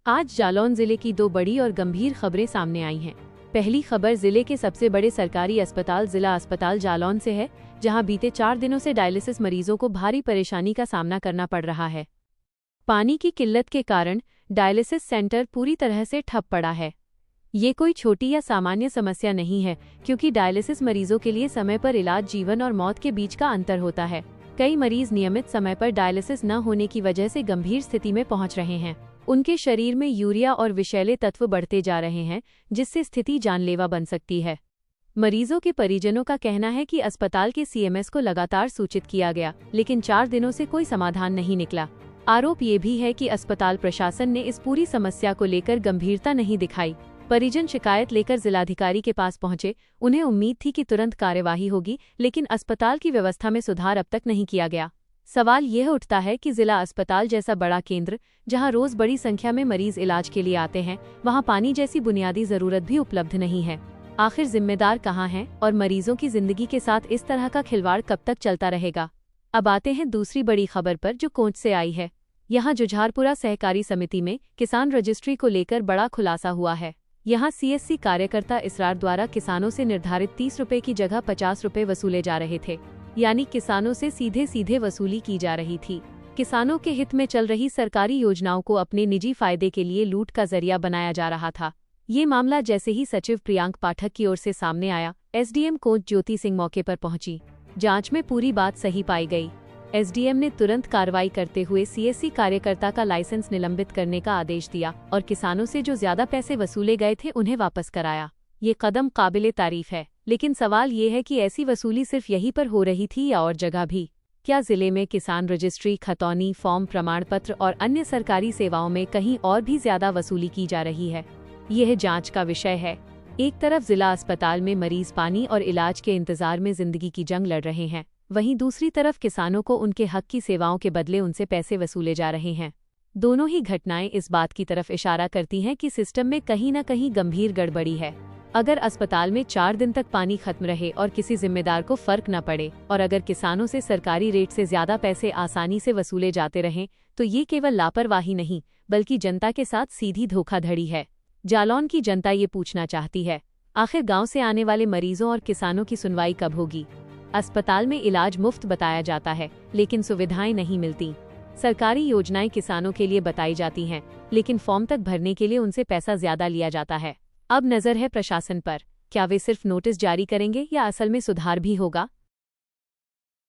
आज जालौन जिले की दो बड़ी और गंभीर खबरें सामने आई हैं। पहली खबर जिले के सबसे बड़े सरकारी अस्पताल जिला अस्पताल जालौन से है, जहां बीते 4 दिनों से डायलिसिस मरीजों को भारी परेशानी का सामना करना पड़ रहा है। पानी की किल्लत के कारण डायलिसिस सेंटर पूरी तरह से ठप पड़ा है। ये कोई छोटी या सामान्य समस्या नहीं है, क्योंकि डायलिसिस मरीजों के लिए समय पर इलाज जीवन और मौत के बीच का अंतर होता है। कई मरीज नियमित समय पर डायलिसिस न होने की वजह से गंभीर स्थिति में पहुंच रहे हैं। उनके शरीर में यूरिया और विषैले तत्व बढ़ते जा रहे हैं, जिससे स्थिति जानलेवा बन सकती है। मरीजों के परिजनों का कहना है कि अस्पताल के सीएमएस को लगातार सूचित किया गया, लेकिन 4 दिनों से कोई समाधान नहीं निकला। आरोप ये भी है कि अस्पताल प्रशासन ने इस पूरी समस्या को लेकर गंभीरता नहीं दिखाई। परिजन शिकायत लेकर जिलाधिकारी के पास पहुंचे। उन्हें उम्मीद थी कि तुरंत कार्यवाही होगी, लेकिन अस्पताल की व्यवस्था में सुधार अब तक नहीं किया गया। सवाल यह उठता है कि जिला अस्पताल जैसा बड़ा केंद्र, जहां रोज बड़ी संख्या में मरीज इलाज के लिए आते हैं, वहां पानी जैसी बुनियादी जरूरत भी उपलब्ध नहीं है। आखिर जिम्मेदार कहां हैं और मरीजों की जिंदगी के साथ इस तरह का खिलवाड़ कब तक चलता रहेगा। अब आते हैं दूसरी बड़ी खबर पर, जो कोंच से आई है। यहाँ जुझारपुरा सहकारी समिति में किसान रजिस्ट्री को लेकर बड़ा खुलासा हुआ है। यहाँ सीएससी कार्यकर्ता इसरार द्वारा किसानों से निर्धारित 30 रुपए की जगह 50 रुपए वसूले जा रहे थे, यानी किसानों से सीधे सीधे वसूली की जा रही थी। किसानों के हित में चल रही सरकारी योजनाओं को अपने निजी फायदे के लिए लूट का जरिया बनाया जा रहा था। ये मामला जैसे ही सचिव प्रियांक पाठक की ओर से सामने आया, एसडीएम कोंच ज्योति सिंह मौके पर पहुंची। जांच में पूरी बात सही पाई गई। एसडीएम ने तुरंत कार्रवाई करते हुए सीएससी कार्यकर्ता का लाइसेंस निलंबित करने का आदेश दिया और किसानों से जो ज्यादा पैसे वसूले गए थे उन्हें वापस कराया। ये कदम काबिले तारीफ है, लेकिन सवाल ये है कि ऐसी वसूली सिर्फ यहीं पर हो रही थी या और जगह भी। क्या जिले में किसान रजिस्ट्री, खतौनी, फॉर्म, प्रमाण पत्र और अन्य सरकारी सेवाओं में कहीं और भी ज्यादा वसूली की जा रही है? यह जांच का विषय है। एक तरफ जिला अस्पताल में मरीज पानी और इलाज के इंतजार में जिंदगी की जंग लड़ रहे हैं, वहीं दूसरी तरफ किसानों को उनके हक की सेवाओं के बदले उनसे पैसे वसूले जा रहे हैं। दोनों ही घटनाएं इस बात की तरफ इशारा करती हैं कि सिस्टम में कहीं न कहीं गंभीर गड़बड़ी है। अगर अस्पताल में 4 दिन तक पानी खत्म रहे और किसी जिम्मेदार को फर्क न पड़े, और अगर किसानों से सरकारी रेट से ज्यादा पैसे आसानी से वसूले जाते रहें, तो ये केवल लापरवाही नहीं, बल्कि जनता के साथ सीधी धोखाधड़ी है। जालौन की जनता ये पूछना चाहती है, आखिर गांव से आने वाले मरीजों और किसानों की सुनवाई कब होगी? अस्पताल में इलाज मुफ्त बताया जाता है, लेकिन सुविधाएं नहीं मिलती। सरकारी योजनाएं किसानों के लिए बताई जाती हैं, लेकिन फॉर्म तक भरने के लिए उनसे पैसा ज्यादा लिया जाता है। अब नजर है प्रशासन पर। क्या वे सिर्फ नोटिस जारी करेंगे या असल में सुधार भी होगा?